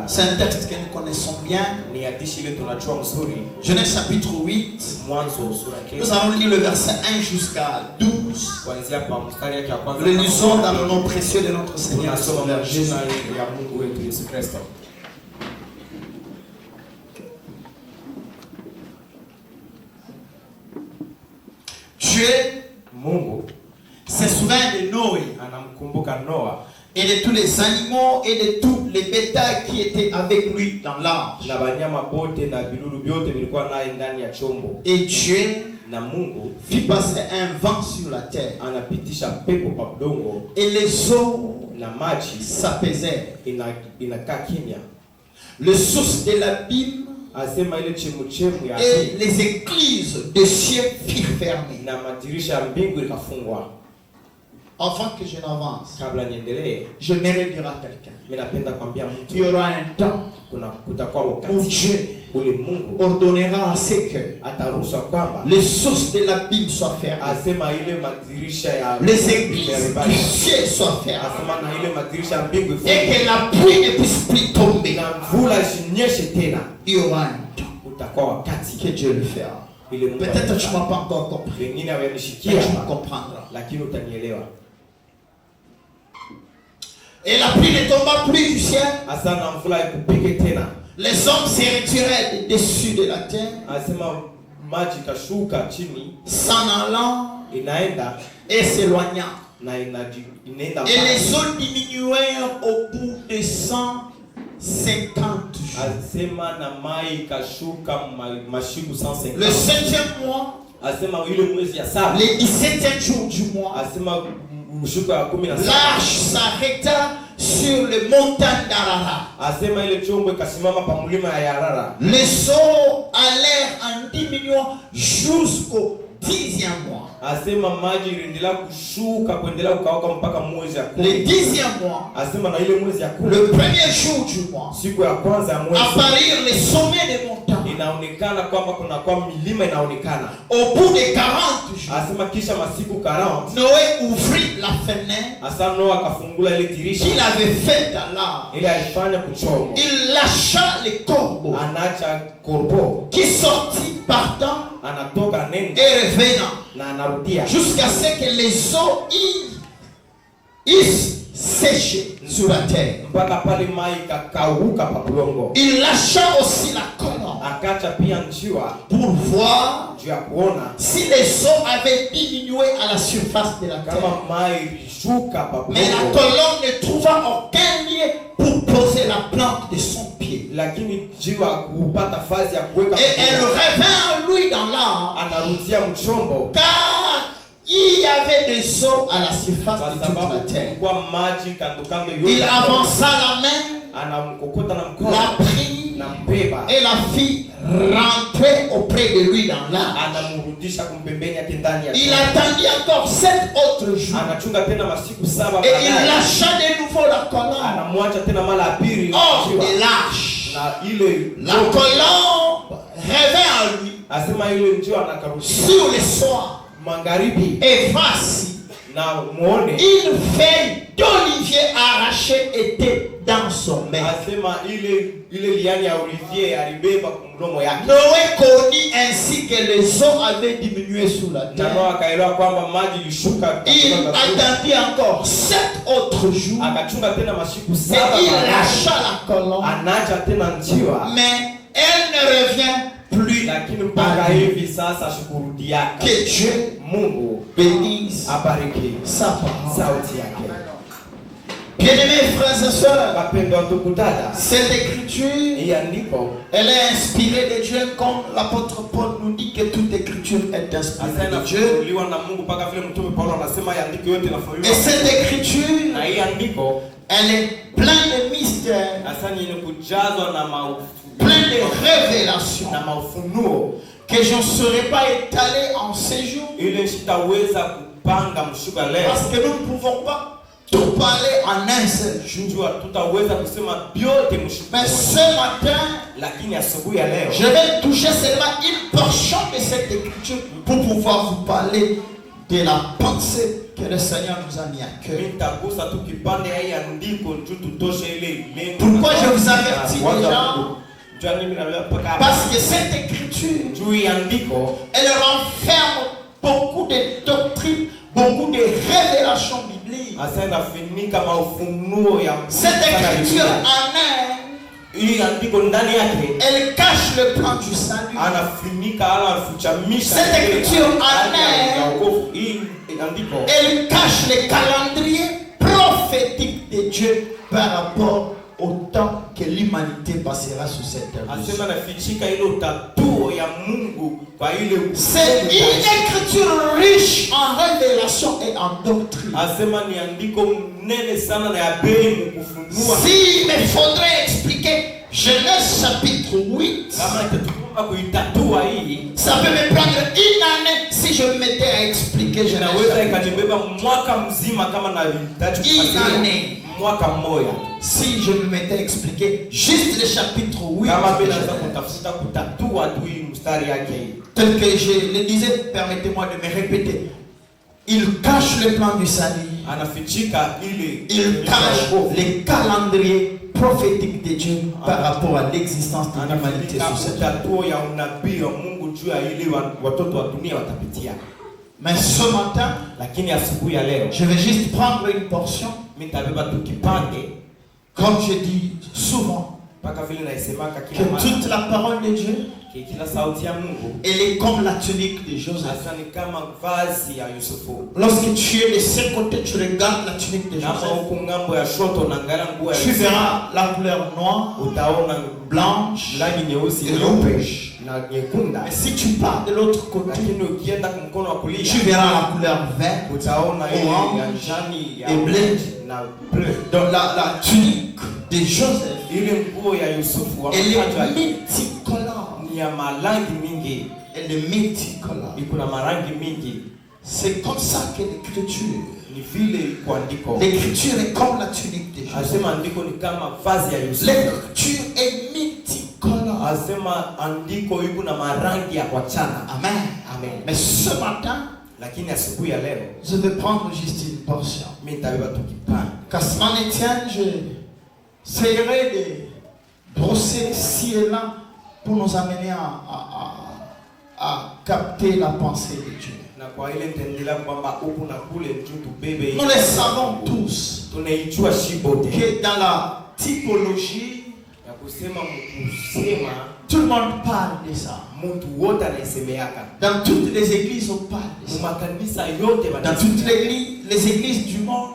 C'est un texte que nous connaissons bien. Genèse chapitre 8. Nous allons lire le verset 1 jusqu'à 12. Nous le lisons dans le nom précieux de notre Seigneur et Sauveur Jésus. Dieu se souvient de Noé et de tous les animaux et de tous les bétails qui étaient avec lui dans l'arche. Et Dieu fit passer un vent sur la terre et les eaux s'apaisèrent. Le source de l'abîme et les éclises des cieux firent fermer. Avant que je n'avance, je m'aimerais dire à quelqu'un, il y aura un temps où Dieu ordonnera à ce que les sources de l'abîme soient fermées, les églises du ciel soient fermées, et que la pluie ne puisse plus tomber. Il y aura un temps que Dieu le fera. Peut-être tu ne m'as pas encore compris, mais tu me comprendras. Et la pluie ne tomba plus du ciel. Les hommes se retiraient dessus de la terre, s'en allant et s'éloignant. Et les eaux diminuèrent au bout de 150 jours. Le 7e mois, le 17e jour du mois, l'arche s'arrêta sur les montagnes d'Arara. Les eaux allèrent en diminuant jusqu'au 10e mois. Le 10e mois, le premier jour du mois, apparurent les sommets des montagnes. Au bout de 40 jours, Noé ouvrit la fenêtre qu'il avait faite à l'arche. Il lâcha les corbeaux qui sortit partant et revenant jusqu'à ce que les eaux eussent séché sur la terre. Il lâcha aussi la colonne pour voir si les eaux avaient diminué à la surface de la terre. Mais la colonne ne trouva aucun lieu pour poser la plante de son pied. Et elle revint à lui dans l'arche, car il y avait des eaux à la surface de toute la terre. Il avança la main, la prit et la fit rentrer auprès de lui dans l'arche. Il attendit encore 7 autres jours et il lâcha de nouveau la colonne hors de l'arche. La colonne revint à lui sur le soir. Et voici, une feuille d'olivier arrachée était dans son main. Noé connut ainsi que les eaux avaient diminué sous la terre. Il attendit encore 7 autres jours et il lâcha la colonne, mais elle ne revient plus. Que Dieu bénisse sa parole. Bien-aimés frères et sœurs, cette écriture, elle est inspirée de Dieu, comme l'apôtre Paul nous dit que toute écriture est inspirée de Dieu. Et cette écriture, elle est pleine de mystères, pleine de révélations que je ne saurais pas étaler en ces jours, parce que nous ne pouvons pas tout parler en un seul jour. Mais ce matin, je vais toucher seulement une portion de cette écriture pour pouvoir vous parler de la pensée que le Seigneur nous a mis à cœur. Pourquoi je vous avertis déjà? Parce que cette écriture, elle renferme beaucoup de doctrines, beaucoup de révélations bibliques. Cette écriture en elle cache le plan du salut. Cette écriture en elle cache le calendrier prophétique de Dieu par rapport au temps que l'humanité passera sur cette terre. C'est une écriture riche en révélation et en doctrine. S'il me faudrait expliquer Genèse chapitre 8, ça peut me prendre une année si je me mettais à expliquer Genèse chapitre 8. Une année. Si je me mettais à expliquer juste le chapitre 8, tel que je le disais, permettez-moi de me répéter. Il cache le plan du salut. Il cache les calendriers prophétiques de Dieu par rapport à l'existence de l'humanité sur cette terre. Mais ce matin, je vais juste prendre une portion. Comme je dis souvent, que toute la parole de Dieu, elle est comme la tunique de Joseph. Lorsque tu es de ce côté, tu regardes la tunique de Joseph, tu verras la couleur noire, blanche et rouge. Et si tu pars de l'autre côté, tu verras la couleur verte, orange et bleu. Donc la tunique de Joseph, elle est multicolore. Elle est multicolore. C'est comme ça que l'écriture. L'écriture est comme la tunique de Joseph. L'écriture est multicolore. Amen. Amen. Mais ce matin, je vais prendre juste une portion. Car ce matin, j'essaierai de brosser ici et là pour nous amener à capter la pensée de Dieu. Nous le savons tous que dans la typologie, tout le monde parle de ça. Dans toutes les églises, on parle de ça. Dans toutes les églises du monde,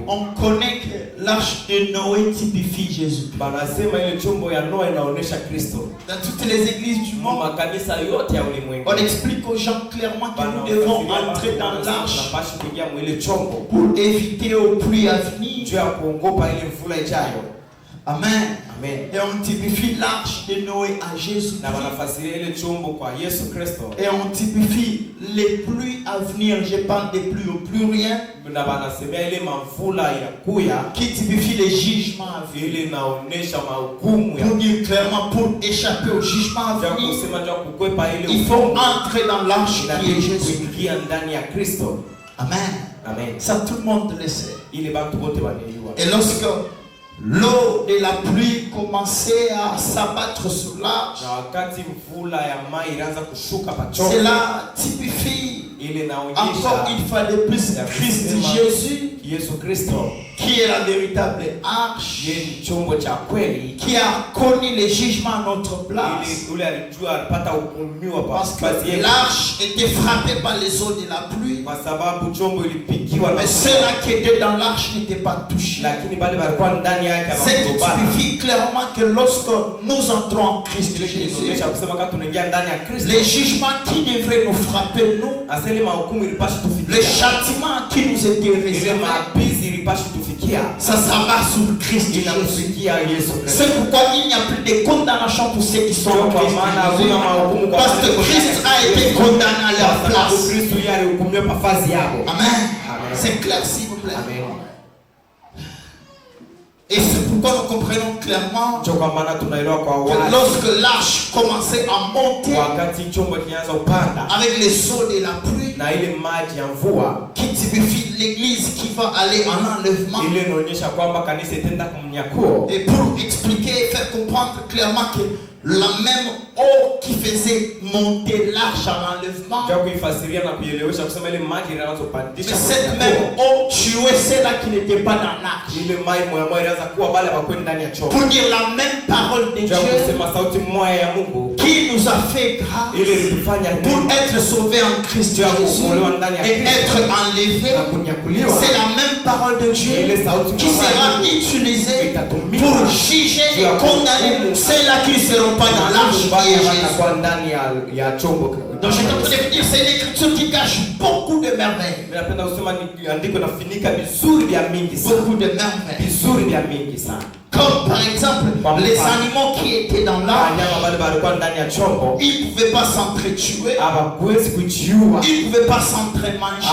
on connaît que l'arche de Noé typifie Jésus. Dans toutes les églises du monde, on explique aux gens clairement que nous devons entrer dans l'arche pour éviter aux pluies à venir. Amen. Amen. Et on typifie l'arche de Noé à Jésus. Et on typifie les pluies à venir. Je parle des pluies au pluriel. Qui typifie les jugements à venir. Pour dire clairement, pour échapper au jugement à venir, il faut entrer dans l'arche qui est Jésus. Amen. Amen. Ça, tout le monde le sait. Et lorsque l'eau de la pluie commençait à s'abattre sur l'arche, cela typifie encore une fois de plus Christ Jésus, qui est la véritable arche, qui a connu les jugements à notre place. Parce que l'arche était frappée par les eaux de la pluie, mais ceux-là qui étaient dans l'arche n'étaient pas touchés. C'est qui signifie clairement que lorsque nous entrons en Christ Jésus, les jugements qui devraient nous frapper, nous, les châtiments qui nous étaient réservés, ça s'abat sur Christ Jésus. C'est pourquoi il n'y a plus de condamnation pour ceux qui sont en Christ Jésus. Parce que Christ a été condamné à leur place. Amen. C'est clair, s'il vous plaît. Et c'est pourquoi nous comprenons clairement que lorsque l'arche commençait à monter avec les eaux de la pluie, na ile maji ya mvua qui typifie l'église qui va aller en enlèvement. Ile inaonyesha kwamba kanisa itaenda kumnyakuo. Et pour expliquer et faire comprendre clairement que la même eau qui faisait monter l'arche à l'enlèvement, mais cette même eau tuait ceux-là qui n'étaient pas dans l'arche. Pour dire la même parole de Dieu qui nous a fait grâce pour être sauvés en Christ Jésus et être enlevés. C'est la même parole de Dieu qui sera utilisée pour juger et condamner ceux-là qui ne seront pas dans l'arche. Donc je suis en train de vous dire, c'est une écriture qui cache beaucoup de merveilles. Beaucoup de merveilles. Comme par exemple les animaux qui étaient dans l'arche, ils ne pouvaient pas s'entretuer, ils ne pouvaient pas s'entremanger,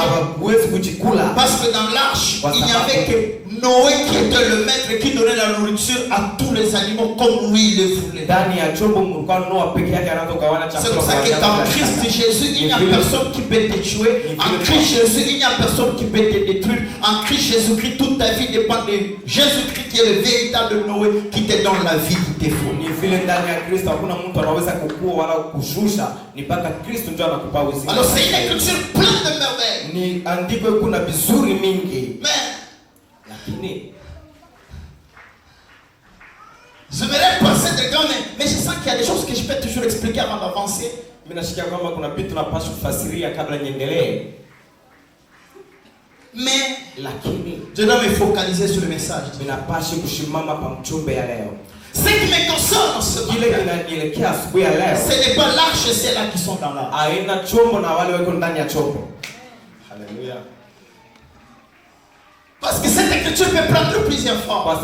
parce que dans l'arche il n'y avait que Noé qui était le maître qui donnait la nourriture à tous les animaux comme lui il le voulait. C'est pour ça que dans Christ Jésus il n'y a personne qui peut te tuer. En Christ Jésus il n'y a personne qui peut te détruire. En Christ Jésus-Christ toute ta vie dépend de Jésus-Christ qui est le véritable Noé qui te donne la vie qui te faut. Alors c'est une écriture pleine de merveilles. Mais je vais passer de grands, mais je sens qu'il y a des choses que je peux toujours expliquer avant d'avancer. Mais je dois me focaliser sur le message. Ce qui me concerne en ce moment, ce n'est pas l'arche, c'est là qui sont dans l'arche. Alléluia. Parce que cette écriture peut prendre plusieurs formes.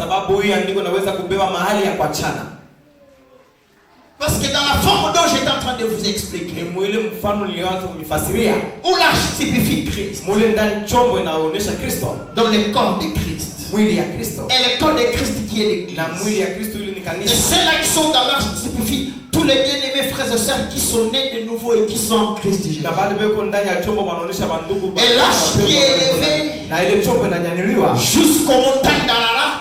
Parce que dans la forme dont j'étais en train de vous expliquer, où l'arche typifie Christ, dans le corps de Christ, et le corps de Christ qui est l'église, et ceux-là qui sont dans l'arche typifient tous les bien-aimés frères et sœurs qui sont nés de nouveau et qui sont en Christ Jésus. Et l'arche qui est élevée jusqu'aux montagnes d'Arara,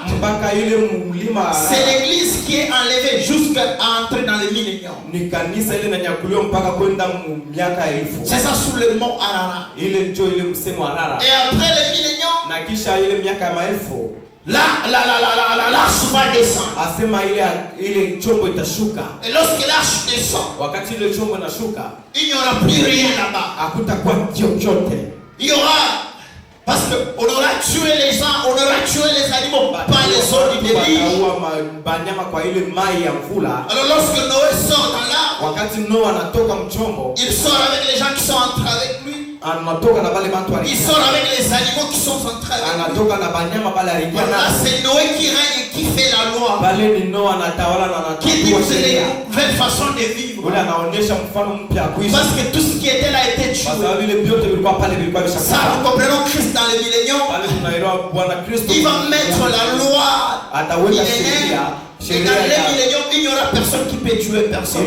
c'est l'église qui est enlevée jusqu'à entrer dans le millénium. C'est ça sous le mont Arara. Et après le millénium, là, l'arche va descendre. Et lorsque l'arche descend, il n'y aura plus rien là-bas. Il y aura, parce qu'on aura tué les gens, on aura tué les animaux, pas les eaux du déluge. Alors lorsque Noé sort dans l'arbre, il sort avec les gens qui sont entrés avec lui. Il sort avec les animaux qui sont entrés avec lui. Voilà, c'est Noé qui règne et qui fait la loi, qui dit que c'est les nouvelles façons de vivre. Parce que tout ce qui était là était tué. Ça, nous comprenons Christ dans le millénium. Il va mettre la loi millénaire. Et dans le millénium, il n'y aura personne qui peut tuer personne.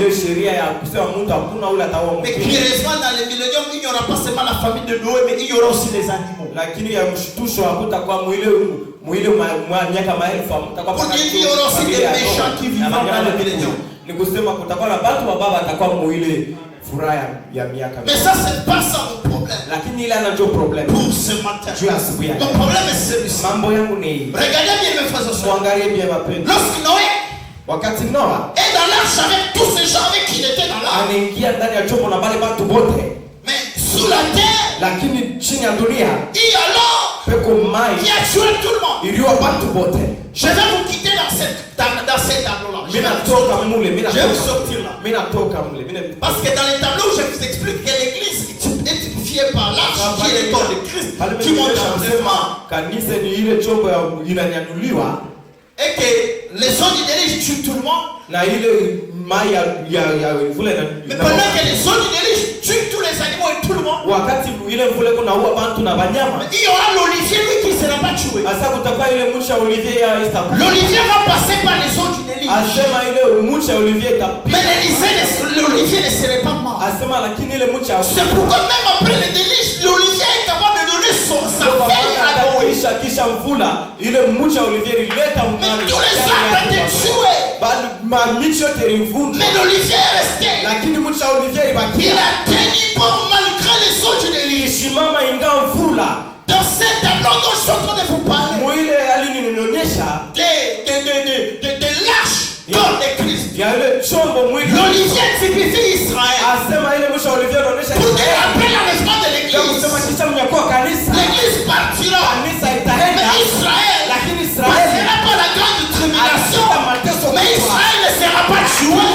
Mais curieusement, dans le millénium, il n'y aura pas seulement la famille de Noé, mais il y aura aussi les animaux. Pour dire qu'il y aura aussi des méchants qui vivront dans le millénium. Mais ça, c'est pas ça mon problème. Pour ce matin, ton problème est celui-ci. Regardez bien mes frères et sœurs. Lorsque Noé est dans l'arche avec tous ces gens avec qui il était dans l'arche, mais sous la terre, et alors il a tué tout le monde. Je vais vous quitter dans cette tableau-là. Je vais vous sortir là. Parce que dans les tableaux, je vous explique que l'église est typifiée par l'arche qui est le corps de Christ, qui monte en enlèvement. Et que les gens du déluge tuent tout le monde. Mais pendant que les gens du déluge tuent tous les animaux et tout le monde, il y aura l'olivier lui qui ne sera pas tué. L'olivier va passer par les eaux du déluge. Mais l'olivier ne serait pas mort. C'est pourquoi même après le déluge, kisha mvula ile mcha olivier ileta ungano. Tous les arbres étaient tués. Mais l'olivier est resté. Lakini mcha olivier ibaki. Il a tenu bon malgré les autres de l'île. Simama ingawa mvula. Dans cet tableau dont je suis en train de vous parler, de l'arche comme de Christ, l'olivier typifie Israël. Pour te rappeler l'enlèvement de l'église, l'église partira, mais Israël passera par la grande tribulation, mais Israël ne sera pas tué,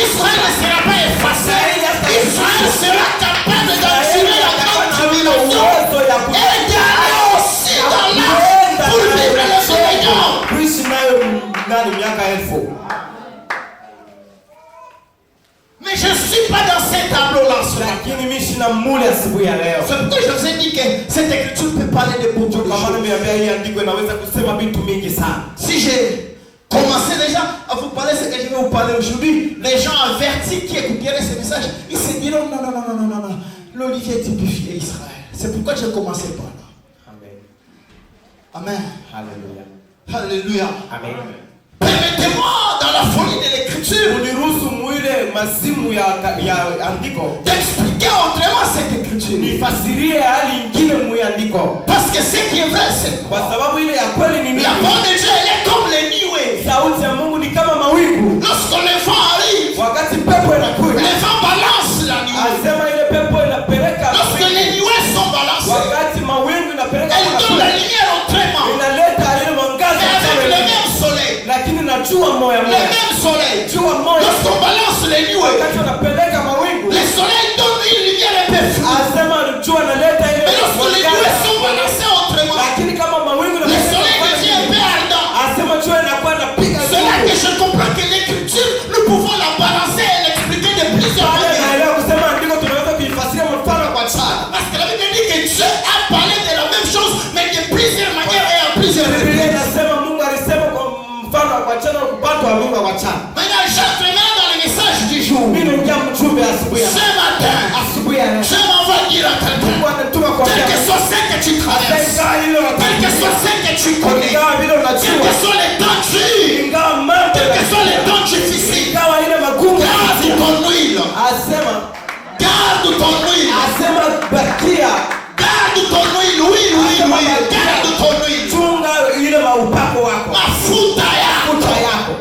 Israël ne sera pas effacé, Israël sera capable d'assurer la grande tribulation et d'aller aussi dans l'arche pour vivre les millénaires. Mais je ne suis pas dans ces tableaux-là. C'est pourquoi je vous ai dit que cette écriture peut parler de beaucoup de choses. Si j'ai commencé déjà à vous parler ce que je vais vous parler aujourd'hui, les gens avertis qui écouteraient ce message, ils se diront non. L'olivier typifiait Israël. C'est pourquoi j'ai commencé par là. Amen. Alléluia. Alléluia. Amen. Permettez-moi, dans la folie de l'écriture, d'expliquer autrement cette écriture. Parce que ce qui est vrai, c'est quoi? La parole de Dieu, elle est comme les nuées. Lorsque les vents arrivent, les vents balancent la nuée. Lorsque les nuées sont balancées, elles donnent la lumière au tréma. Et avec le même soleil, le même soleil, lorsqu'on balance les nuées, le soleil donne une lumière un peu floue. Mais lorsque les nuées sont balancées autrement, le soleil devient un peu ardent. C'est là que je comprends que l'écriture, nous pouvons la balancer et l'expliquer de plusieurs manières. Parce que la Bible dit que Dieu a parlé de la même chose, mais de plusieurs manières et à plusieurs reprises. Maintenant, j'entre dans le message du jour. Ce matin, je m'en vais dire à quelqu'un, quel que soit ce que tu traverses, quel que soit ce que tu connais, quels que soient les temps durs, quels que soient les temps difficiles, garde ton huile. Garde ton huile. Garde ton huile, oui, garde ton huile. Mafuta yako.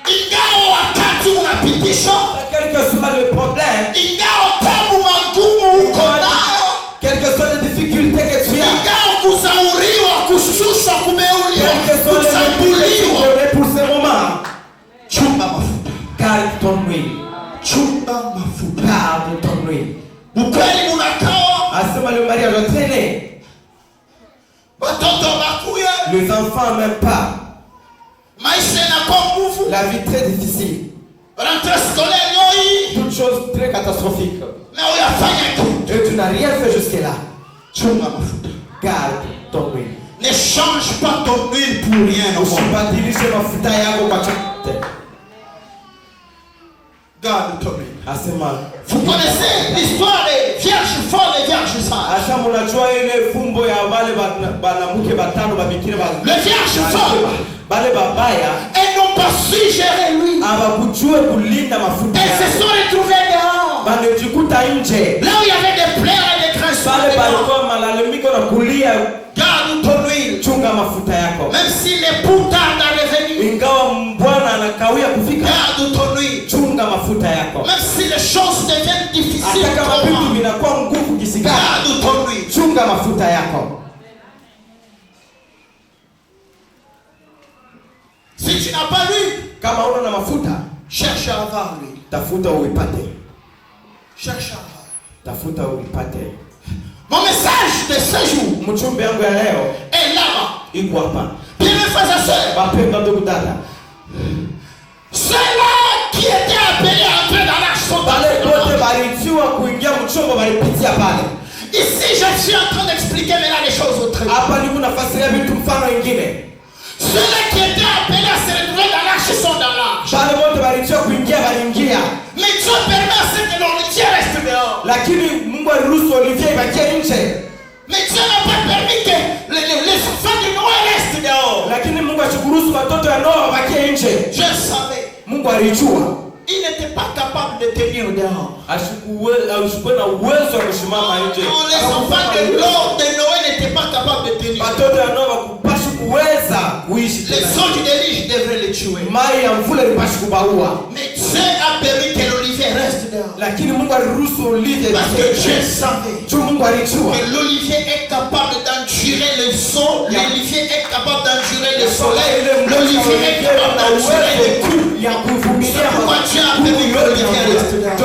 Ingawa wakati unapitisha, quel que soit le problème, ingawa tabu magumu uko nayo, quelles que soient les difficultés que tu as, ingawa kuzauriwa, kushushwa, kumeuliwa, kusambuliwa, pour ce moment, chunga mafuta. Garde ton huile. Chunga mafuta. Garde ton huile. Ukweli unakawa, asema le mariage entraîné. Watoto bakuye, les enfants même pas. Maisha inakuwa nguvu. La vie très difficile. Rentrée scolaire yoi. Toute chose très catastrophique. Mais uyafanya kitu. Et tu n'as rien fait jusque-là. Chunga mafuta. Garde ton huile. Ne change pas ton huile pour rien. Usibadilishe mafuta yako kwa chochote. Garde ton huile. Asema. Vous connaissez l'histoire des vierges folles et vierges sages. Acha mnajua ile fumbo ya wale banamuke batano babikira ba. Les vierges folles. Bale babaya. Elles n'ont pas su gérer lui. Abakujue kulinda mafuta. Elles se sont retrouvées dehors. Banejikuta nje. Là où il y avait des pleurs et des craintes. Bale balikuwa malalamiko na kulia. Garde ton huile. Chunga mafuta yako. Même si l'époux tarde à revenir. Ingawa mbwana anakawia kufika. Garde ton huile. Chunga mafuta yako. Même si les choses deviennent difficiles. Hata kama vitu vinakuwa ngumu kiasi gani. Garde ton huile. Chunga mafuta yako. Si tu n'as pas l'huile, kama una na mafuta, cherche à avoir l'huile. Tafuta uipate. Cherche à avoir. Tafuta uipate. Mon message de ce jour, mchumbe yangu ya leo, est là-bas. Iko hapa. Bien mes frères et sœurs. Bapenda ndugu dada. Ceux-là qui étaient appelés à entrer dans l'arche sont allés. Wote baritiwa kuingia mchombo balipitia pale. Ici je suis en train d'expliquer maintenant les choses autrement. Hapa niko nafasiria vitu mfano wengine. Ceux-là qui étaient appelés à se retrouver dans l'arche sont dans l'arche. Bale wote baritiwa kuingia balingia. Mais Dieu permet à ce que l'Olivier reste dehors. Lakini Mungu aliruhusu Olivier ibakie nje. Mais Dieu n'a pas permis que les enfants de Noé restent dehors. Lakini Mungu asikuruhusu watoto wa Noa wabakie nje. Je savais. Mungu alijua. Il n'était pas capable de tenir dehors. Ashikuwe na uwezo wa kusimama nje. Les enfants de Noé n'étaient pas capables de tenir. Watoto wa Noa hawakupashi kuweza kuishi. Les eaux du déluge devraient les tuer. Mai ya mvula ilipashi kubaua. Mais Dieu a permis que l'olivier reste dehors. Lakini Mungu aliruhusu olivier. Parce que Dieu savait que l'olivier est capable d'endurer les eaux. L'olivier est capable d'endurer le soleil. L'olivier est capable d'endurer les coups. Pourquoi Dieu a permis que l'olivier reste dehors?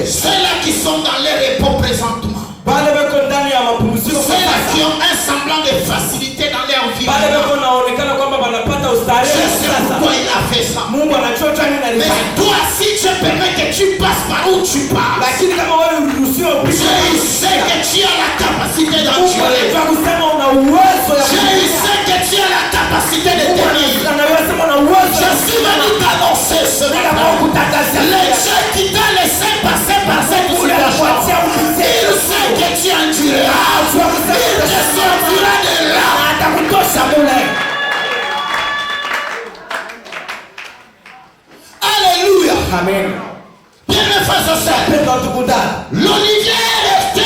Ceux-là qui sont dans les repos présentement. Ceux-là qui ont un semblant de facilité dans leur vie. Je sais pourquoi il a fait ça. Mais toi, si tu permets que tu passes par où tu passes, Dieu sait que tu as la capacité d'endurer. Dieu sait que tu as la capacité de tenir. Je suis venu t'annoncer ce matin. Le Dieu qui t'a laissé passer par cette situation, il sait que tu endureras. Il te sortira de là. Alléluia. Amen. Bien mes frères et sœurs, l'olivier est resté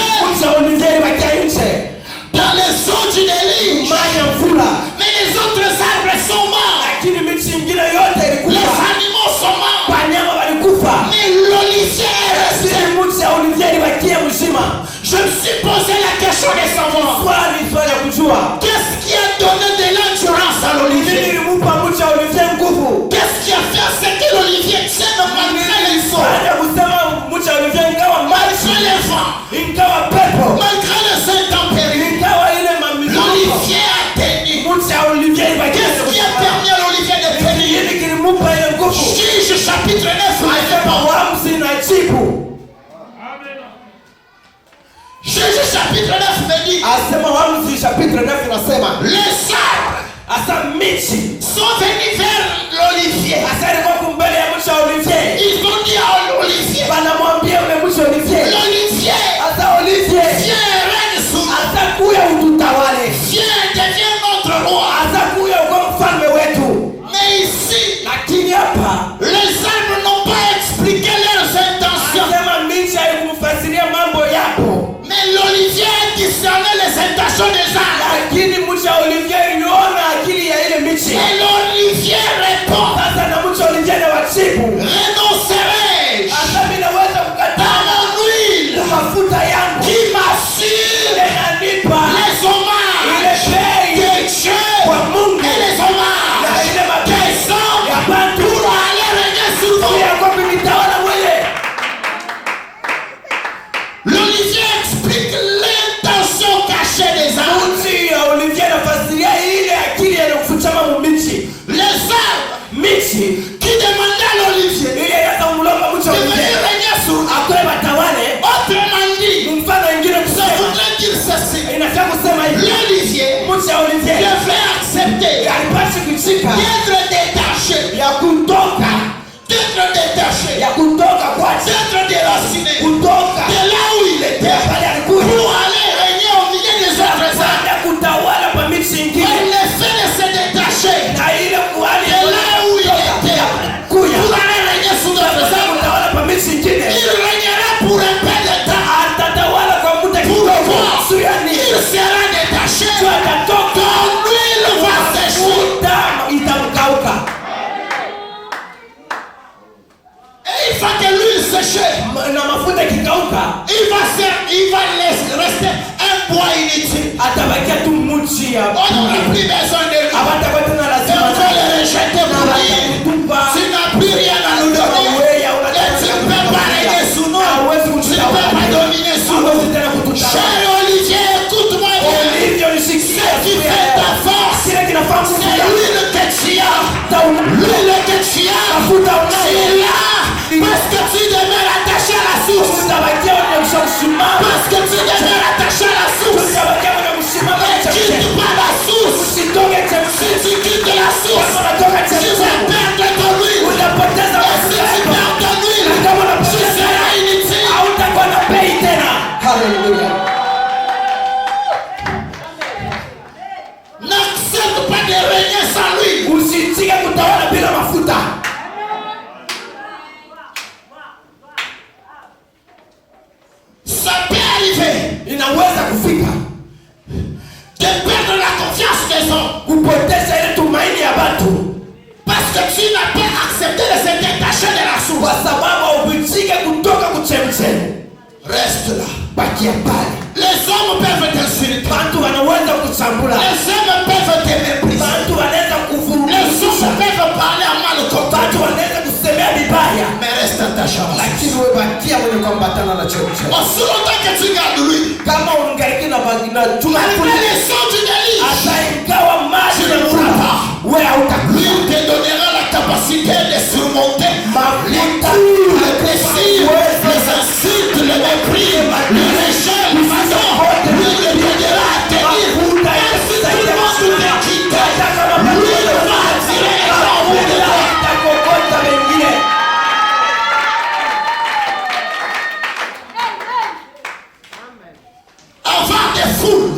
dans les eaux du déluge. Mais les autres arbres sont morts. Les animaux sont morts. Mais l'olivier est resté. Je me suis posé la question de savoir qu'est-ce qui a donné de l'endurance à l'olivier. Qu'est-ce qui a fait à ce que l'olivier tienne malgré les eaux, malgré les vents, malgré les intempéries. L'olivier a tenu. Qu'est-ce qui a permis à l'olivier de tenir? Juge chapitre 9. Juge chapitre 9 me dit les arbres sont venus vers l'olivier. Ils ont dit à l'olivier, l'olivier, viens règne sous nous. Viens, deviens notre roi. Mais ici, les arbres n'ont pas expliqué leurs intentions. Mais l'olivier a discerné les intentions des arbres. Et l'olivier répond, renoncerai-je à mon huile qui m'assure les hommages de Dieu et les hommages des hommes pour aller régner sur vous. L'olivier explique l'intention cachée des arbres. Usiitika kutawala bila mafuta. Ça peut arriver. Inaweza kufika. De perdre la confiance des hommes. Kupoteza ile tumaini ya watu. Parce que tu n'as pas accepté de se détacher de la source. Kwa sababu ubichike kutoka kuchemchemi. Reste là. Bakia pale. Les hommes peuvent t'insulter. Watu wanaweza kuchambula. Les hommes peuvent te mépriser. Watu wanaweza kuvuruga. Les hommes peuvent parler à mal contre watu wanaweza kusemea vibaya. Mais reste attaché. Lakini wewe bakia mwenye kuambatana na chemchemi. Aussi longtemps que tu gardes lui. Kama ungaliki na bagina chuma. Malgré les sons du délit. Hata ingawa maji ya furaha. Wewe hautakuwa. Lui te donnera la capacité de surmonter les coups, les blessures, les insultes, le mépris, le rejet, le façon. Lui te donnera à tenir. Même si tout le monde te quitte, lui va attirer les gens au bout de toi. Avoir des foules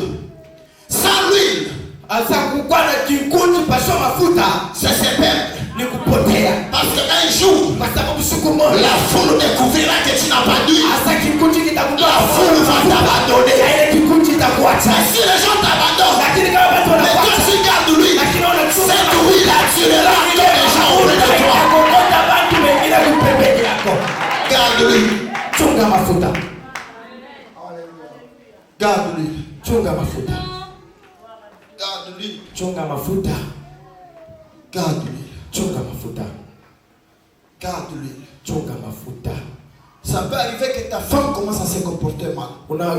sans l'huile, asa kukuwa na kikundi pasho mafuta, c'est se perdre. Ni kupotea. Parce qu'un jour, kwa sababu siku moja la foule découvrira que tu n'as pas d'huile. Asa kikundi kitakutoa. La foule va t'abandonner. Ile kikundi kitakuacha. Mais si les gens t'abandonnent, lakini kama watu mais toi tu gardes lui, cette huile attirera tous les gens auprès de toi. Kokota watu wengine kupembeni yako. Garde lui. Chunga mafuta. Garde lui. Chunga mafuta. Garde lui. Chunga mafuta. Garde lui. Chunga mafuta. Garde lui. Chunga mafuta. Ça peut arriver que ta femme commence à se comporter mal.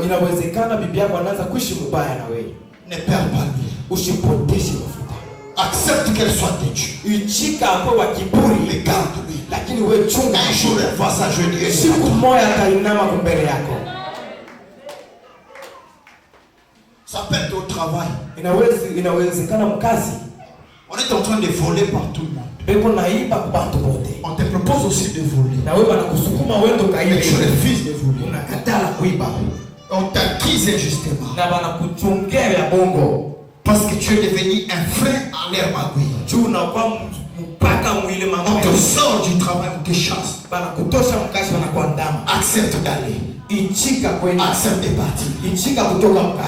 Inawezekana bibi yako anaanza kuishi mbaya na wewe. Ne perds pas lui. Usipoteshe mafuta. Accepte qu'elle soit têtue. Ichika hapo wa kiburi. Mais garde lui. Lakini wewe chunga. Un jour elle voit ça jeudi. Siku moja atainama mbele yako. Ça peut être au travail. Inawezekana mkazi. On est en train de voler par tout le monde. On te propose aussi de voler. Mais tu refuses de voler. On t'accuse injustement. Parce que tu es devenu un frein à leur magouille. On te sort du travail, on te chasse. Accepte d'aller. Accepte de partir.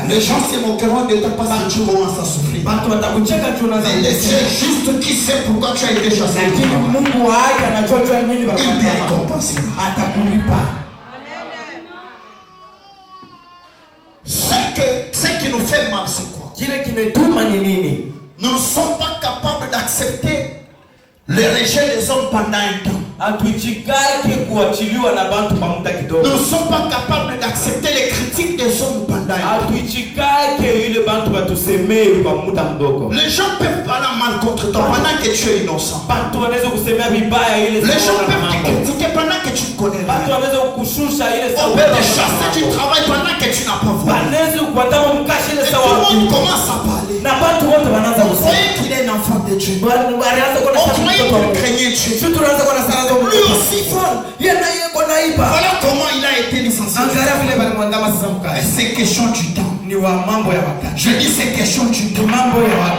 Les gens se moqueront de toi parce que tu commences à souffrir. Mais le Dieu juste qui sait pourquoi tu as été chassé. Il te récompensera. Ce qui nous fait mal, c'est quoi? Nous ne sommes pas capables d'accepter le rejet des hommes pendant un temps. Nous ne sommes pas capables d'accepter les critiques des hommes pendant un temps. Les gens peuvent parler mal contre toi pendant que tu es innocent. Les gens peuvent te critiquer pendant que tu ne connais rien. On peut te chasser du travail pendant que tu n'as pas volé. Et tout le monde commence à parler. On croyait qu'il est un enfant de Dieu. On croyait qu'il craignait Dieu. Lui aussi. Voilà comment il a été licencié. C'est question du temps. Je dis c'est question du temps.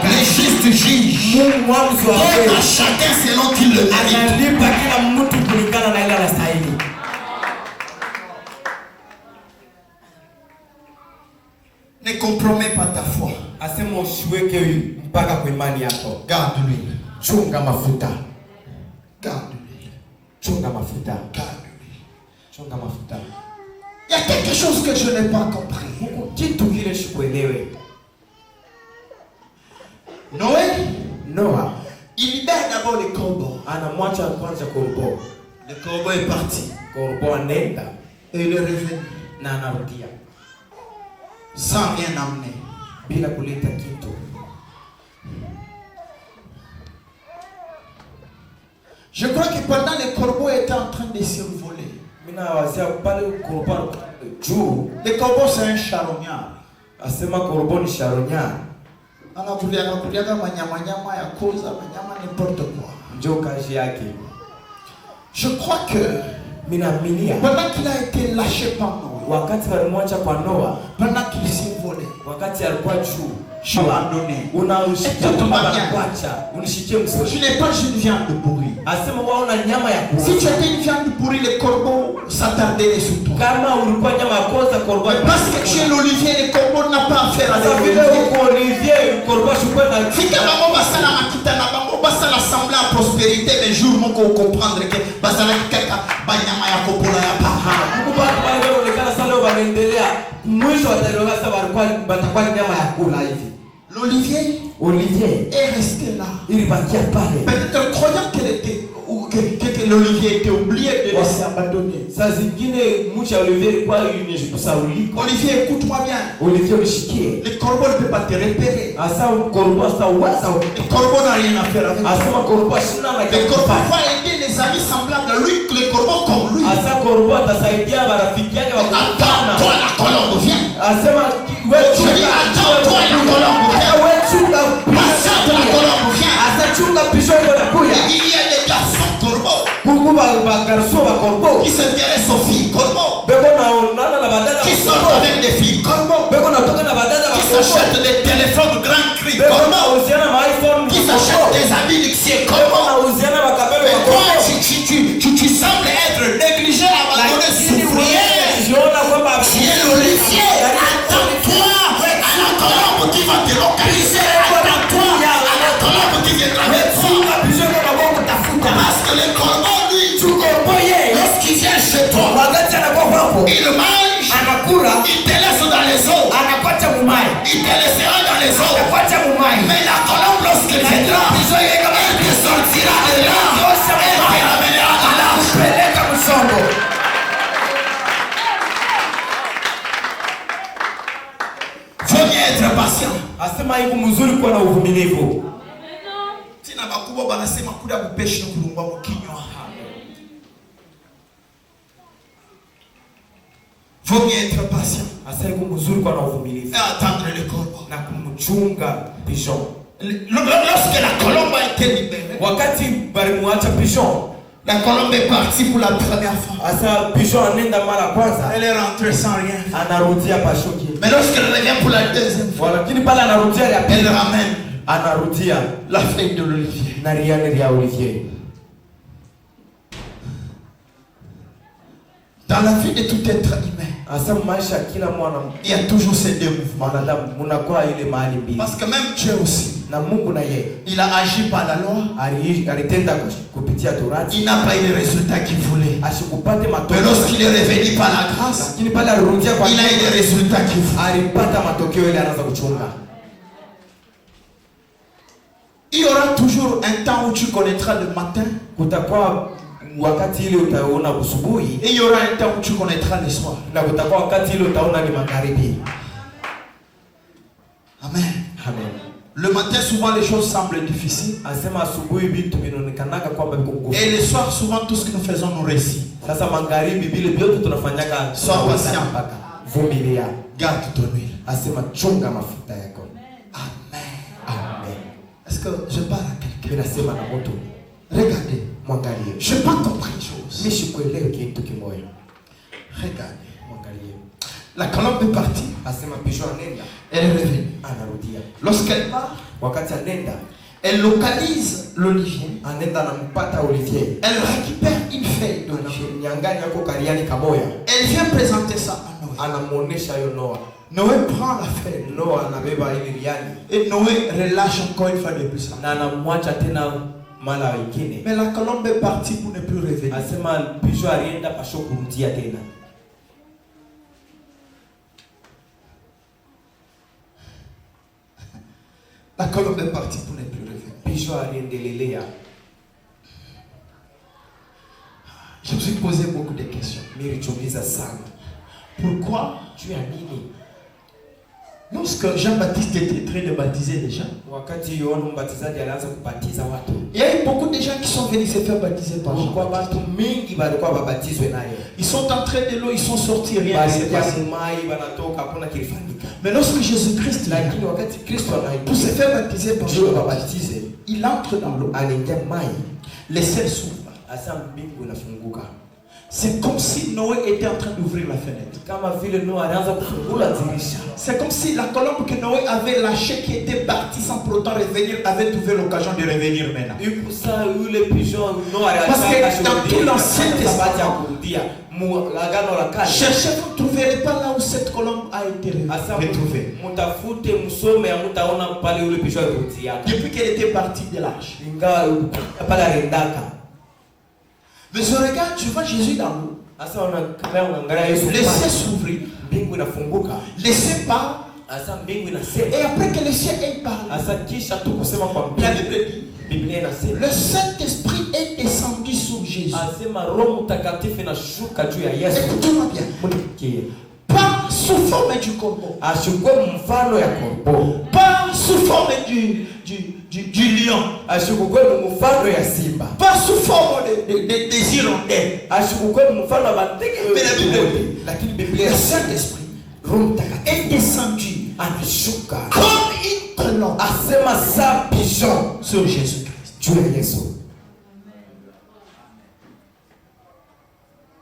Les justes jugent. Et à chacun selon qu'il le mérite. Ne compromets pas ta foi. Garde-lui. Chunga mafuta. Garde-lui. Chunga mafuta. Garde-lui. Chunga mafuta. Il y a quelque chose que je n'ai pas compris. Noah, il libère d'abord les corbeaux. Le corbeau est parti. Et il est revenu. Sans rien amener. Je crois que pendant les corbeaux étaient en train de survoler. Le corbeau c'est un charognard. N'importe quoi. Je crois que pendant qu'il a été lâché par Noé, wakati walimwacha kwa Noa, pendant qu'il s'envolait, wakati alikuwa juu, abandonné. unashikia kuacha, unishikie msuri. Tu n'es pas une viande pourrie. Asema wao na nyama ya kuua. Si tu étais une viande pourrie, les corbeaux s'attardaient sur toi. Kama ulikuwa nyama ya kosa, corbeau. Parce que tu es l'olivier, les corbeaux n'ont pas affaire avec l'olivier. Olivier, corbeau chukwe na. Si kama basa na makita na bango basa l'assemblée en prospérité, mais jour moko comprendre que basa na kaka ba nyama ya kopola ya paha. Kuba wale wanaonekana sana wanaendelea. Mwisho wataelewa sasa watakuwa nyama ya kula hivi. L'olivier est resté là. Il bakia pale. Peut-être croyant que l'olivier était oublié de laisser abandonner. Saa zingine mcha Olivier ilikuwa imeshasaulika. Olivier, écoute-moi bien. Olivier unishikie. Le corbeau ne peut pas te repérer. Asa corbeau sa waza. Le corbeau n'a rien à faire avec. Asa corbeau shina na le corbeau va aider les amis semblables à lui, le corbeau comme lui. Asa corbeau atasaidia marafiki yake wa kukutana. Toi la colombe vient. Asema wewe toi la colombe vient. Wewe chunga patiente la colombe vient. Asa chunga pisho yako nakuya. Il y a des garçons corbeaux. Kuku ba garçon ba corbeau qui s'intéressent aux filles corbeaux. Beko na badada qui sortent avec des filles corbeaux. Beko na toka na badada qui s'achètent des téléphones grand cri corbeaux. Qui s'achètent des habits luxueux corbeaux. Et toi tu sembles être négligé, abandonné, souffrier. Tu es l'olivier. Attends-toi à la colombe qui va te localiser. Attends-toi à la colombe qui viendra avec toi. Parce que le corbeau, lui, lorsqu'il vient chez toi, il mange, il te laisse dans les eaux, il te laissera dans les eaux. Mais la colombe, lorsqu'elle viendra, elle te sortira de là, elle te ramènera dans l'arche. Faut bien être patient. Asema iko mzuri kuwa na uvumilivu. Tina bakubwa banasema kuda kupeshi kulungwa mkinywa. Faut bien être patient. Asema iko mzuri kuwa na uvumilivu. Et attendre le corbeau. Na kumchunga pigeon. Lorsque la colombe a été libérée, wakati balimwacha pigeon, la colombe est partie pour la première fois. Asa pigeon anenda mara kwanza. Elle est rentrée sans rien. Anarudia pashoki. Mais lorsqu'elle revient pour la deuxième fois, lakini pale anarudia ya pili, elle ramène anarudia la feuille de l'olivier. Na riane ya olivier. Dans la vie de tout être humain, asa maisha kila mwana, il y a toujours ces deux mouvements. Munakuwa ile mahali mbili. Parce que même Dieu aussi, na Mungu na yeye, il a agi par la loi. Alitenda kupitia Torati. Il n'a pas eu le résultat qu'il voulait. Ashikupate matokeo. Mais lorsqu'il est revenu par la grâce, lakini pale alirudia kwa, il a eu le résultat qu'il voulait. Alipata matokeo ile anaanza kuchunga. Il y aura toujours un temps où tu connaîtras le matin. Kutakuwa wakati ile utaona asubuhi. Et il y aura un temps où tu connaîtras le soir. Na kutakuwa wakati ile utaona ni magharibi. Amen. Amen. Le matin, souvent les choses semblent difficiles. Asema asubuhi vitu vinaonekana kwamba viko ngumu. Et le soir, souvent tout ce que nous faisons nous réussit. Sasa magharibi vile vyote tunafanyaka. Sois patient. Vumilia. Garde ton huile. Asema chunga mafuta yako. Amen. Amen. Est-ce que je parle à quelqu'un? Nasema na mtu. Regardez. Mwangalie. Je n'ai pas compris une chose. Mimi sikuelewi kitu kimoja. Regardez. Mwangalie. La colombe est partie. Asema pigeon anenda. Elle est revenue. Anarudia. Lorsqu'elle part, wakati anenda, elle localise l'olivier. Anenda anampata olivier. Elle récupère une feuille d'olivier. Nyangani yako kariani kamoya. Elle vient présenter ça à Noé. Anamuonesha yo Noa. Noé prend la feuille. Noa anabeba ile riani. Et Noé relâche encore une fois de plus. Na anamwacha tena mala wengine. Mais la colombe est partie pour ne plus revenir. Asema pigeon alienda pasho kumtia tena. La colombe est partie pour ne plus revenir. Pigeon aliendelea. Je me suis posé beaucoup de questions. Nilichouliza sana. Pourquoi? Tu as nini? Lorsque Jean-Baptiste était en train de baptiser les gens, wakati Yohana Mbatizaji alianza kubatiza watu, il y a eu beaucoup de gens qui sont venus se faire baptiser par Jean. Watu mingi walikuwa wabatizwe naye. Ils sont entrés de l'eau, ils sont sortis, rien ne s'est passé. Mais lorsque Jésus-Christ lakini wakati Kristo pour se faire baptiser par Jean, il entre dans l'eau, les ciels s'ouvrent. asa mbingu inafunguka. C'est comme si Noé était en train d'ouvrir la fenêtre. C'est comme si la colombe que Noé avait lâchée, qui était partie sans pour autant revenir, avait trouvé l'occasion de revenir maintenant. Parce que dans tout l'Ancien Testament, cherchez, vous ne trouverez pas là où cette colombe a été retrouvée. Depuis qu'elle était partie de l'arche. Mais je regarde, tu vois Jésus dans l'eau. Laissez s'ouvrir. Laissez parler. Et après que le ciel ait parlé, la Bible dit, le Saint-Esprit est descendu sur Jésus. Écoutez-moi bien. Pas sous forme du corbeau. Pas sous forme du lion. Pas sous forme des hirondelles. Mais la Bible dit, le Saint-Esprit est descendu comme une colombe sur Jésus-Christ.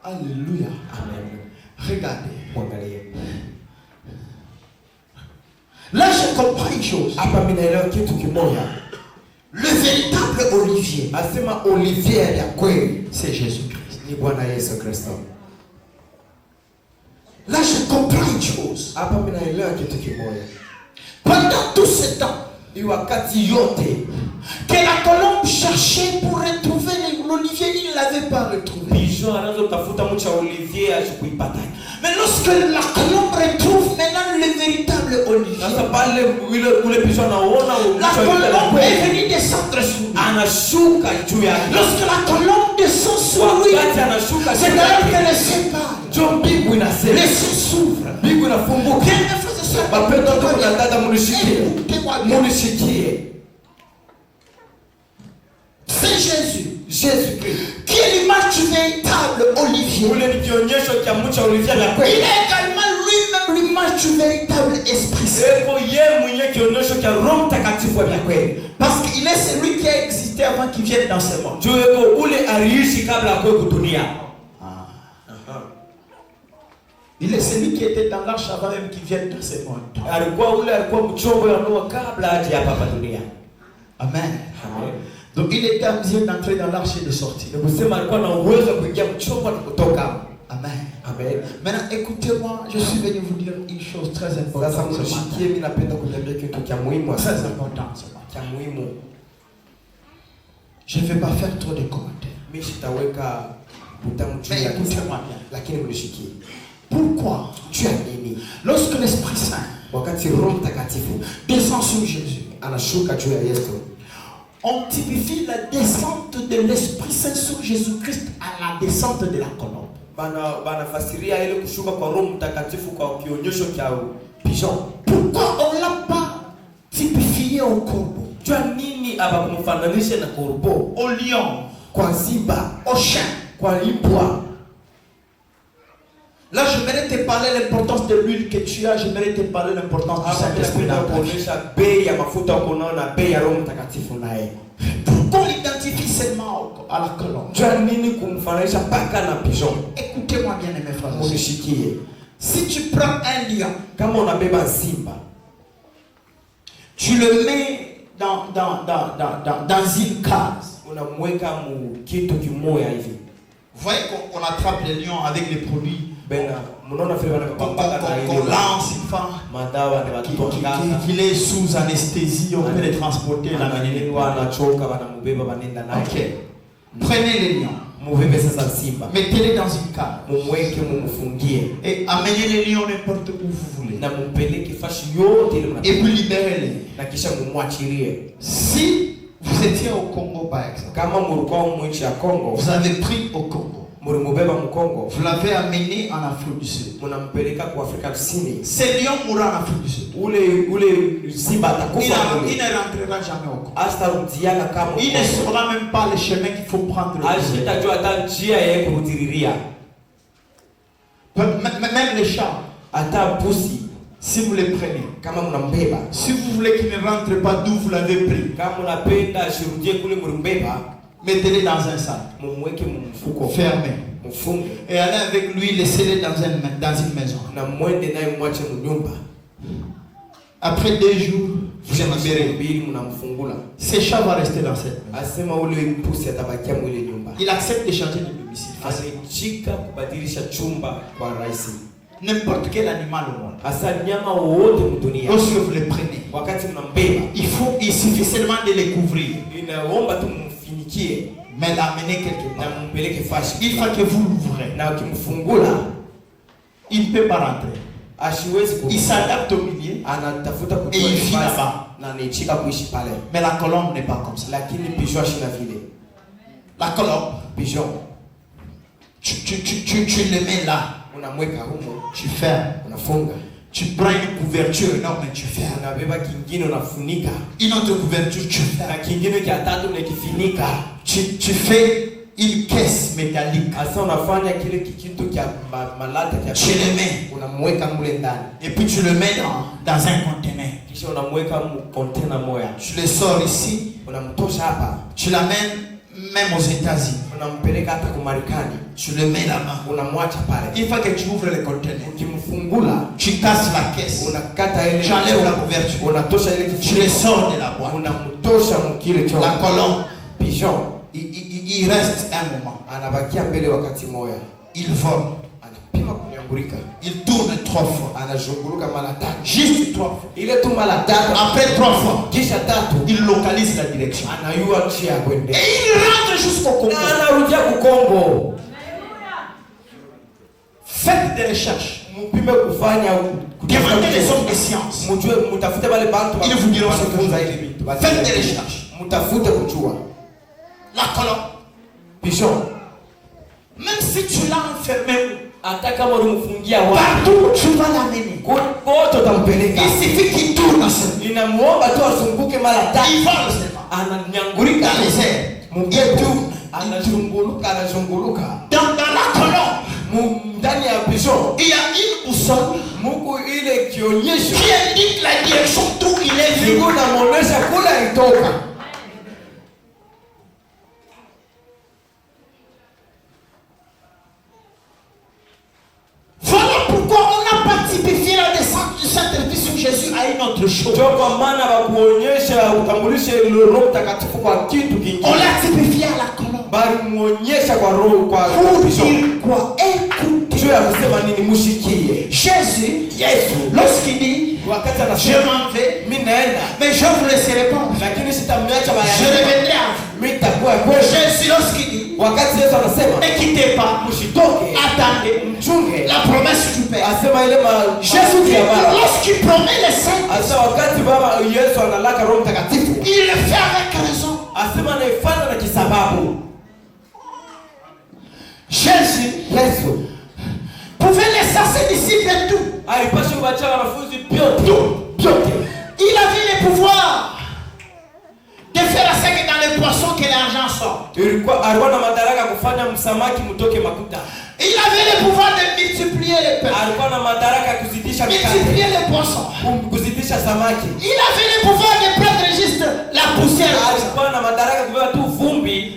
Alléluia. Amen. Regardez. Là, je comprends une chose. Le véritable olivier, c'est Jésus-Christ. Là, je comprends une chose. Pendant tout ce temps, que la colombe cherchait pour retrouver l'olivier, il ne l'avait pas retrouvé. Mais lorsque la colombe retrouve maintenant le véritable olivier, la colombe est venue descendre sur lui. Lorsque la colombe descend sur lui, c'est d'ailleurs qu'elle le sépare. Les cieux s'ouvrent. C'est Jésus. Jésus-Christ. Qui est l'image du véritable olivier. Il est également lui-même l'image du véritable Esprit Saint. Parce qu'il est celui qui a existé avant qu'il vienne dans ce monde. Il est celui qui était dans l'arche avant même qu'il vienne dans ce monde. Amen. Donc il était en mesure d'entrer dans l'arche et de sortir. Amen. Maintenant écoutez-moi, je suis venu vous dire une chose très importante. Très importante. Je ne vais pas faire trop de commentaires. Mais écoutez-moi bien. Pourquoi lorsque l'Esprit Saint descend sur Jésus, on typifie la descente de l'Esprit Saint sur Jésus-Christ à la descente de la colombe. Pourquoi on ne l'a pas typifié au corbeau, au lion, au chien? Là, j'aimerais te parler de l'importance de l'huile que tu as. J'aimerais te parler de l'importance du Saint-Esprit dans ta vie. Pourquoi on l'identifie seulement à la colombe? Écoutez-moi bien, mes frères. Si tu prends un lion, tu le mets dans une case. Vous voyez qu'on attrape les lions avec les produits. Qu'on lance une femme qu'il est sous anesthésie, on peut les transporter la manière. Ok. Prenez les lions. Mettez-les dans une cage. Et amenez les lions n'importe où vous voulez. Et vous libérez-les. Si vous étiez au Congo par exemple, vous avez pris au Congo, vous l'avez amené en Afrique du Sud. Ces lions mourront en Afrique du Sud. Il ne rentrera jamais au Congo. Il ne saura même pas le chemin qu'il faut prendre. Même les chats, si vous les prenez, si vous voulez qu'ils ne rentrent pas d'où vous l'avez pris, mettez-les dans un sac fermé. Et allez avec lui, laissez-le dans une maison. Après 2 jours, vous allez libérer. Ce chat va rester dans cette maison. Il accepte de changer de domicile. N'importe quel animal au monde. Lorsque vous le prenez, il suffit seulement de les couvrir. Mais l'amener quelque part. Il faut que vous l'ouvrez. Il ne peut pas rentrer. Il s'adapte au milieu et il vit là-bas. Mais la colombe n'est pas comme ça. La colombe, tu le mets là. Tu fermes. Tu prends une couverture énorme et tu fermes. Une autre couverture, tu fermes. Tu fais une caisse métallique. Tu le mets. Et puis tu le mets dans un conteneur. Tu le sors ici. Tu l'amènes même aux États-Unis. Tu le mets là-bas. Une fois que tu ouvres le conteneur, tu casses la caisse. Tu enlèves la couverture. Tu le sors de la boîte. La colombe, il reste un moment. Il vole. Il tourne 3 fois. Juste 3 fois. Après 3 fois, il localise la direction. Et il rentre jusqu'au Congo. Faites des recherches. Demandez les hommes de science. Ils vous diront ce que vous avez. Faites des recherches. La colombe. Même si tu l'as enfermé, partout tu vas l'amener. Il suffit qu'il tourne seulement. Il vole seulement. Dans les airs. Il tourne. Dans la colombe, il y a une boussole qui indique la direction d'où il est venu. Voilà pourquoi on n'a pas typifié la descente du Saint-Esprit sur Jésus à une autre chose. On l'a typifié à la colombe. Pour dire quoi? Écoutez. Jésus, lorsqu'il dit je m'en vais, mais je ne vous laisserai pas. Je reviendrai à vous. Jésus, lorsqu'il dit ne quittez pas, attendez la promesse du Père. Jésus dit lorsqu'il promet le Saint-Esprit, il le fait avec raison. Jésus pouvait laisser ses disciples tout. Il avait le pouvoir de faire à ce que dans les poissons que l'argent sort. Il avait le pouvoir de multiplier les pains, multiplier les poissons. Il avait le pouvoir de prendre juste la poussière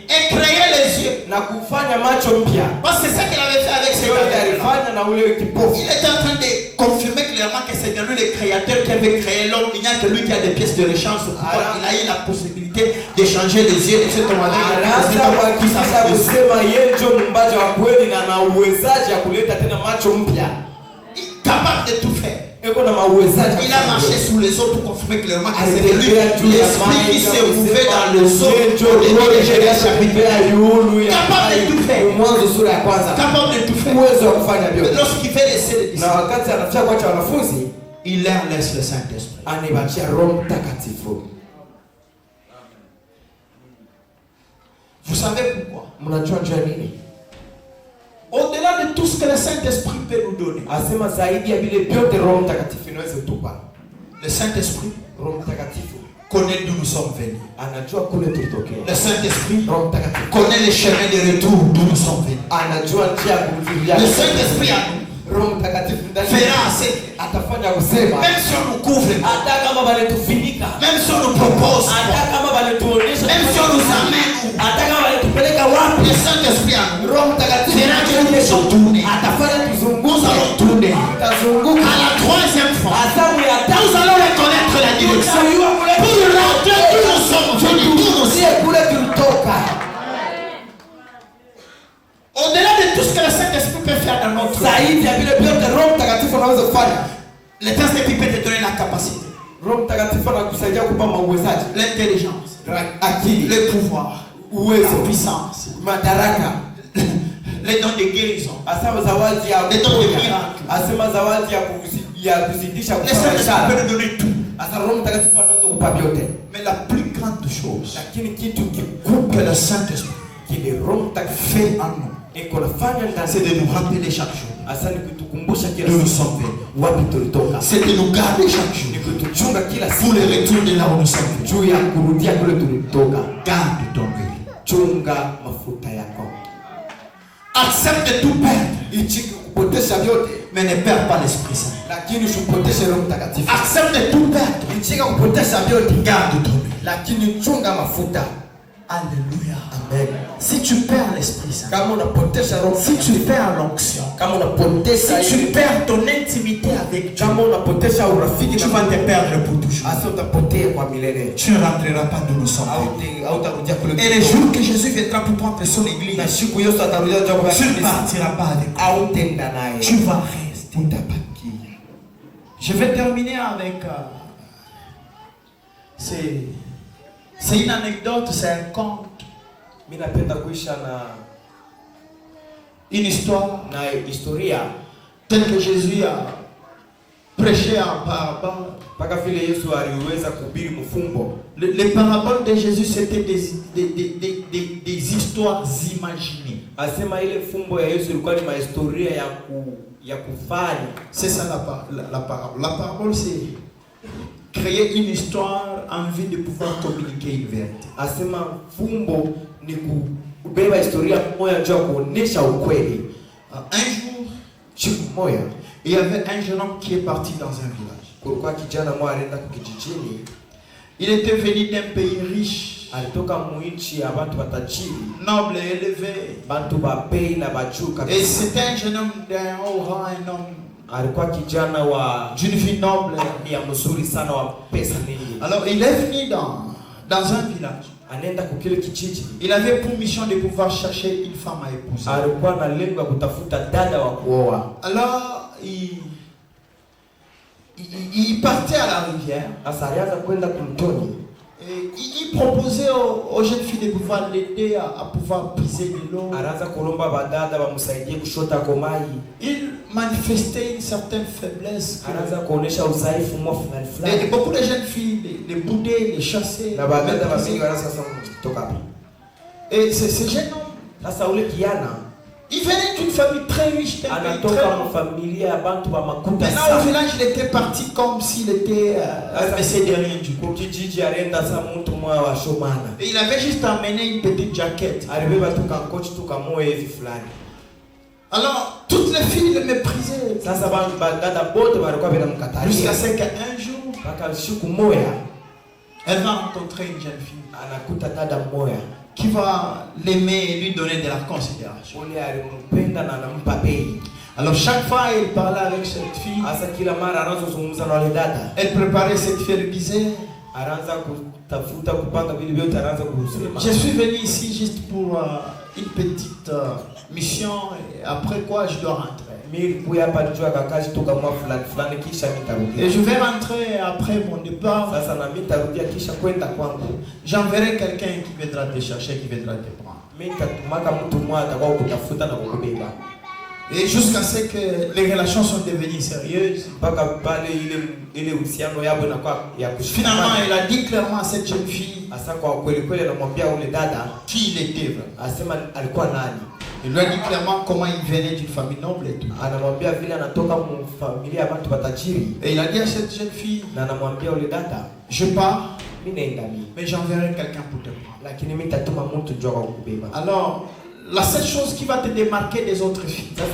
et créer les yeux. Parce que c'est ça qu'il avait fait avec ses gars. Il est en train de confirmer clairement que c'est bien lui le créateur qui avait créé l'homme. Il n'y a que lui qui a des pièces de rechange. Il a eu la possibilité d'échanger les yeux de cet homme avec capable de tout faire. Il a marché sous les eaux pour confirmer clairement que c'est lui l'esprit qui s'est ouvert dans le sol au début de Genèse chapitre 1. Capable de tout faire. Capable de tout faire. Mais lorsqu'il fait laisser les disciples, il leur laisse le Saint-Esprit. Vous savez pourquoi? Au-delà de tout ce que le Saint-Esprit peut nous donner, le Saint-Esprit connaît d'où nous sommes venus. Le Saint-Esprit connaît les chemins de retour d'où nous sommes venus. Le Saint-Esprit a nous fera assez. Même si on nous couvre, même si on nous propose, même si on nous amène, le Saint-Esprit a nous fera que Saint-Esprit peut te donner la capacité, l'intelligence, le pouvoir, la puissance, les dons de guérison, les dons de miracles. Le Saint-Esprit peut nous donner tout. Mais la plus grande chose que le Saint-Esprit fait en nous, c'est de nous rappeler chaque jour de nous sauver. C'est de nous garder chaque jour pour le retour de là où nous sommes. Garde ton huile. Accepte de tout perdre, mais ne perds pas l'Esprit Saint. Accepte de tout perdre, garde ton huile. Alléluia. Amen. Si tu perds l'Esprit Saint, si tu perds l'onction, si tu perds ton intimité avec Dieu, tu vas te perdre pour toujours. Tu ne rentreras pas d'où nous sommes. Et le jour que Jésus viendra pour prendre son église, tu ne partiras pas avec lui. Tu vas rester. Je vais terminer avec c'est une anecdote, c'est un conte. Une histoire telle que Jésus a prêché en parabole. Les paraboles de Jésus, c'était des histoires imaginées. C'est ça la parabole. La parabole, c'est créer une histoire en vue de pouvoir communiquer une vérité. Un jour, il y avait un jeune homme qui est parti dans un village. Il était venu d'un pays riche, noble et élevé. Et c'était un jeune homme d'un haut rang, un homme d'une vie noble. Alors il est venu dans un village. Il avait pour mission de pouvoir chercher une femme à épouser. Alors il partait à la rivière. Et il proposait aux jeunes filles de pouvoir l'aider à pouvoir puiser de l'eau. Il manifestait une certaine faiblesse. Et beaucoup de jeunes filles les boudaient, les chassaient. Et ce jeune homme, il venait d'une famille très riche. Maintenant au village, il était parti comme s'il était essayé de rien du coup. Et il avait juste amené une petite jaquette. Alors toutes les filles le méprisaient. Jusqu'à ce qu'un jour, elle va rencontrer une jeune fille qui va l'aimer et lui donner de la considération. Alors chaque fois il parlait avec cette fille, elle préparait cette fille, elle disait: je suis venu ici juste pour une petite mission, et après quoi je dois rentrer. Et je vais rentrer après mon départ. J'enverrai quelqu'un qui viendra te chercher, qui viendra te prendre. Et jusqu'à ce que les relations sont devenues sérieuses. Finalement, il a dit clairement à cette jeune fille qui il était. Il lui a dit clairement comment il venait d'une famille noble et tout. Et il a dit à cette jeune fille: je pars, mais j'enverrai quelqu'un pour te prendre. Alors, la seule chose qui va te démarquer des autres filles, c'est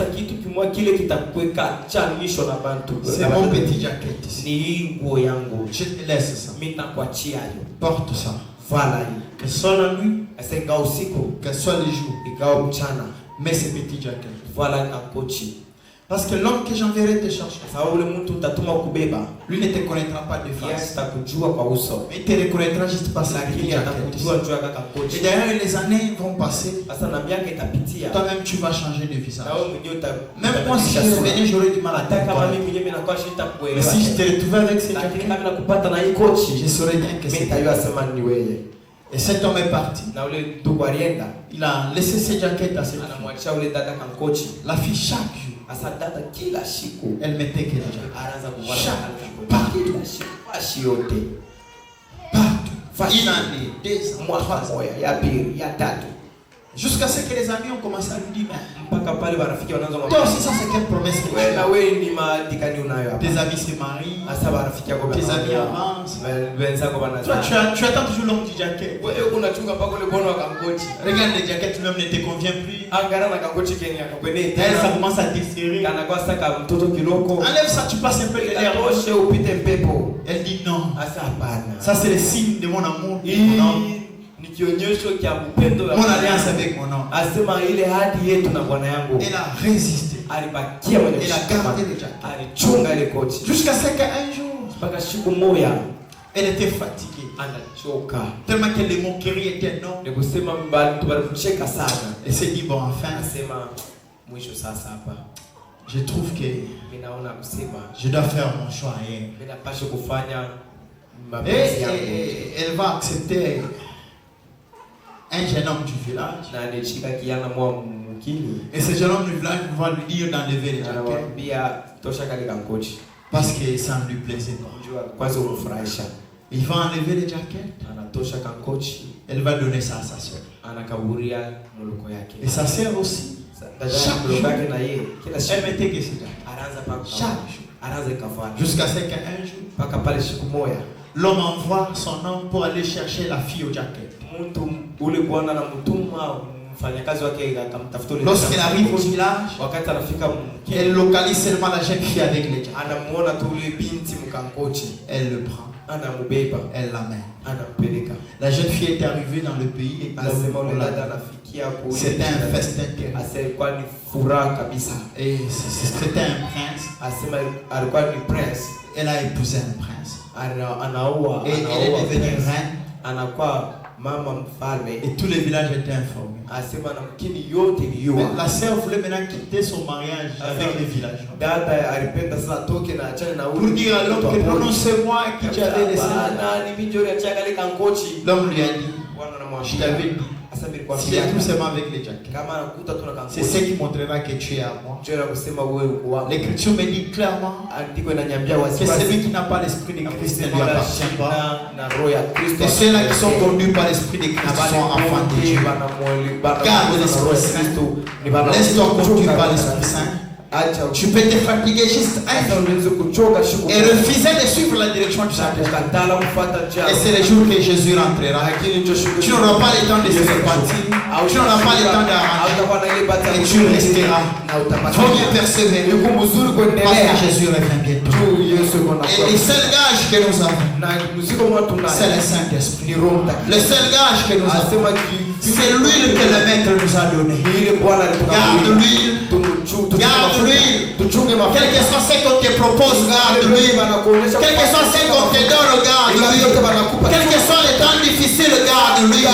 mon petit jaquette ici. Je te laisse ça. Porte ça. Que ce soit la nuit, que ce soit les jours, mets ces petits jaquettes. Parce que l'homme que j'enverrai te chercher, lui ne te connaîtra pas de face. Mais il te reconnaîtra juste par sa petite jaquette. Et d'ailleurs, les années vont passer. Toi-même, tu vas changer de visage. Même moi, si je revenais, j'aurais du mal à t'accompagner. Mais si je te retrouvais avec cette jaquette, je saurais bien que c'est toi. Et cet homme est parti. Il a laissé ses jaquettes à cette fille. La fille, chaque jour, elle mettait quelle jaquette? Partout. Une année, 2 ans, 3 ans. Jusqu'à ce que les amis ont commencé à lui dire, toi aussi, ça c'est quelle promesse que tu as? Tes amis se marient, tes amis avancent. Toi, tu attends toujours l'homme du jacket. Regarde les jaquettes, l'homme ne te convient plus. Elle, ça commence à t'excérer. Enlève ça, tu passes un peu de l'air. Elle dit non. Ça c'est le signe de mon amour. Mon alliance avec mon homme. Elle a résisté. Elle a gardé le jacket. Jusqu'à ce qu'un jour, elle était fatiguée. Tellement que les moqueries étaient non. Elle s'est dit, bon, enfin, je trouve que je dois faire mon choix. Et elle va accepter un jeune homme du village. Et ce jeune homme du village va lui dire d'enlever les jaquettes. Parce que ça ne lui plaisait pas. Il va enlever les jaquettes. Elle va donner ça à sa soeur. Et sa soeur aussi. Chaque jour, elle mettait que c'est chaque jour. Jusqu'à ce qu'un jour, l'homme envoie son homme pour aller chercher la fille aux jaquettes. Lorsqu'elle arrive au village, elle localise seulement la jeune fille avec les jaquettes. Elle le prend. Elle l'amène. La jeune fille est arrivée dans le pays et c'était un festin terrible. Et c'était un prince. Elle a épousé un prince. Et elle est devenue reine. Et tous les villages étaient informés. Mais la sœur voulait maintenant quitter son mariage avec les villageois. Pour dire à l'homme que non, c'est moi qui t'avais laissé. L'homme lui a dit, je t'avais dit, si tu es tout seulement avec les jaquettes, c'est ce qui montrera que tu es à moi. L'écriture me dit clairement que celui qui n'a pas l'esprit de Christ ne lui appartient pas. Et ceux-là qui sont conduits par l'esprit de Christ sont enfants de Dieu. Garde l'esprit saint. Laisse-toi conduire par l'esprit saint. Tu peux te fatiguer juste un jour et refuser de suivre la direction du Saint-Esprit. Et c'est le jour que Jésus rentrera. Tu n'auras pas le temps de se repentir. Tu n'auras pas le temps d'arranger. Et tu resteras. Il faut bien persévérer. Parce que Jésus revient bientôt. Et le seul gage que nous avons, c'est le Saint-Esprit. Le seul gage que nous avons, c'est l'huile que le Maître nous a donnée. Garde l'huile. Garde l'huile. Quel que soit ce qu'on te propose, garde l'huile. Quel que soit ce qu'on te donne, garde l'huile. Quel que soit les temps difficiles, garde l'huile.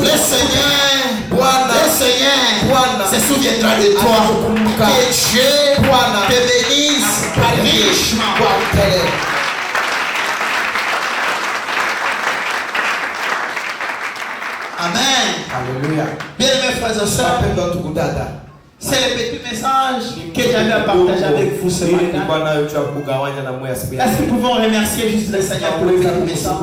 Le Seigneur se souviendra de toi. Que Dieu te bénisse richement. Amen. Alléluia. Bien-aimés frères et sœurs, c'est le petit message que j'avais à partager avec vous ce matin. Est-ce que nous pouvons remercier juste le Seigneur pour le petit message?